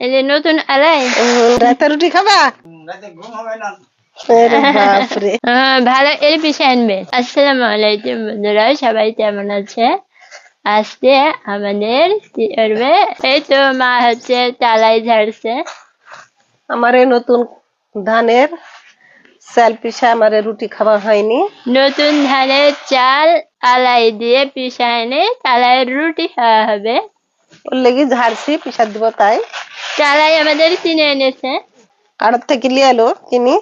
এই যে নতুন আলাই। রাতে রুটি খাবা? রাতে ঘুম হবে না। আরে বাপরে। ভালো এর পিছে আনবে। আসসালামু আলাইকুম বন্ধুরা, সবাই কেমন আছে? আজকে আমাদের কি করবে, এই তো মা হচ্ছে তালাই ঝাড়ছে। আমার এই নতুন ধানের চাল পিঠা আমার রুটি খাওয়া হয়নি। নতুন ধানের চাল আলাই দিয়ে পিঠা এনে তালাইয়ের রুটি খাওয়া হবে। ওর লেগে ঝাড়ছি পিঠা দিব তাই। তালাই আমাদের কিনে এনেছে। কাড়ার থেকে নিয়ে এলো কিনি।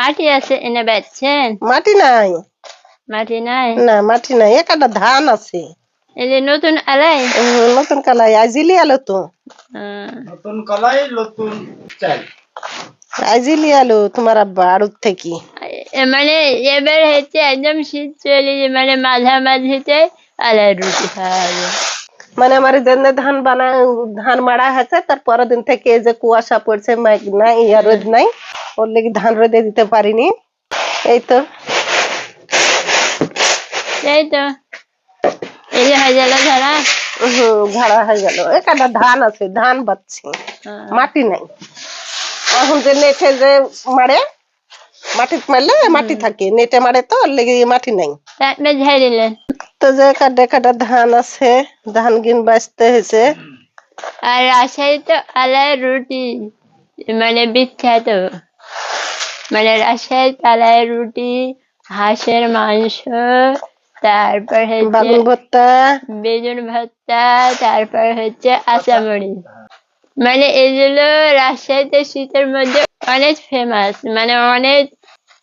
মাটি আছে এনে বেচছেন? মাটি নাই। মাটি নাই? না মাটি নাই, একটা ধান আছে। এই যে নতুন আলাই। নতুন কালাই আজিলি আলো তো। নতুন কলাই নতুন চাল। আজিলি আলো তোমার আব্বা আড়ত থেকে। মানে এবার হচ্ছে একদম শীত চলে, মানে মাঝামাঝিতে আলাই রুটি খাওয়া হবে। মানে আমার যেন ধান মারা হয়েছে তার পরের দিন থেকে এই যে কুয়াশা পড়ছে, মেঘ নাই, রোদ নাই, ওর লেগে ধান রোদে দিতে পারিনি। এই তো এই যে হয়ে গেল ঝাড়া। ঝাড়া হয়ে গেল। একটা ধান আছে, ধান বাচ্ছি, মাটি নাই। এখন যে নেটে যে মারে, মাটি মারলে মাটি থাকে, নেটে মারে তো ওর লেগে মাটি নাই। তারপরে ঝাড়িলেন। তো যে কাটা ধান আছে, ধান গিন বাঁচতে হয়েছে। আর রাজশাহী তো আলাই রুটি মানে বিখ্যাত। মানে রাজশাহী আলাই রুটি, হাঁসের মাংস, তারপর হচ্ছে বাগুন ভর্তা, বেগুন ভর্তা, তারপর হচ্ছে আচামড়ি। মানে এগুলো রাজশাহীতে শীতের মধ্যে অনেক ফেমাস, মানে অনেক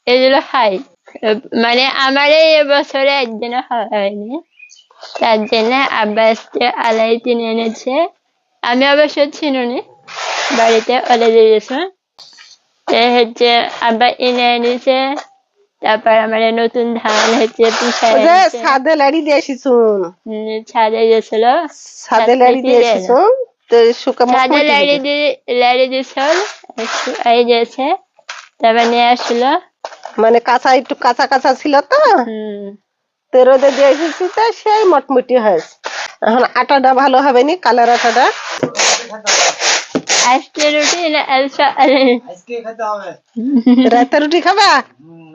এগুলো খাই। মানে আমার এই বছরে একদিনও খাওয়া হয়নি, তার জন্য আব্বা আজকে আলাই কিনে এনেছে। আমি অবশ্য ছিনুনি, বাড়িতে ওলে দিয়েছে। হচ্ছে আব্বা এনে এনেছে। তারপর আমার নতুন ধান হচ্ছে পিঠা এনেছে। ছাদে লাড়ি দিয়ে এসেছুন। ছাদে গেছিল, ছাদে লাড়ি দিয়ে এসেছুন তো শুকা ছাদে লাড়ি দিয়েছিল, এই গেছে, তারপর নিয়ে আসলো। মানে কাঁচা একটু কাঁচা কাঁচা ছিল তো, তো রোদে দিয়ে এসেছি তো সেই মটমুটি হয়েছে। এখন আটাটা ভালো হবে নি, কালার আটাটা। আজকে রুটি না আজকে খেতে হবে। রাতে রুটি খাবা?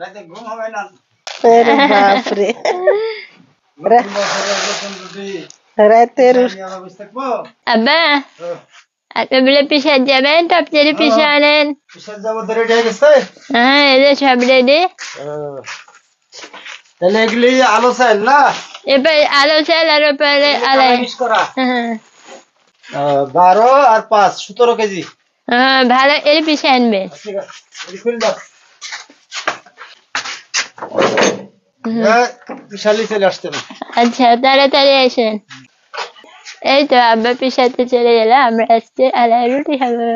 রাতে ঘুম হবে না। আরে বাপরে। নতুন রুটি রাতে রুটি থাকবো। আব্বা আপনি বলে পিসা যাবেন, তাড়াতাড়ি পিসা আনেন। পিসার যাবো, রেডি হয়ে গেছে। হ্যাঁ এই যে সব রেডি। তাহলে এগুলি আলো চাল না? এবার আলো চাল আর উপরে আলাই। 12 আর 5 17 কেজি। হ্যাঁ ভালো এর পিসা আনবে। ঠিক আছে, বিশালি চলে আসতে না। আচ্ছা তাড়াতাড়ি আসেন। এই তো আব্বা পিসাতে চলে গেল, আমরা আজকে আলাই রুটি খাবো।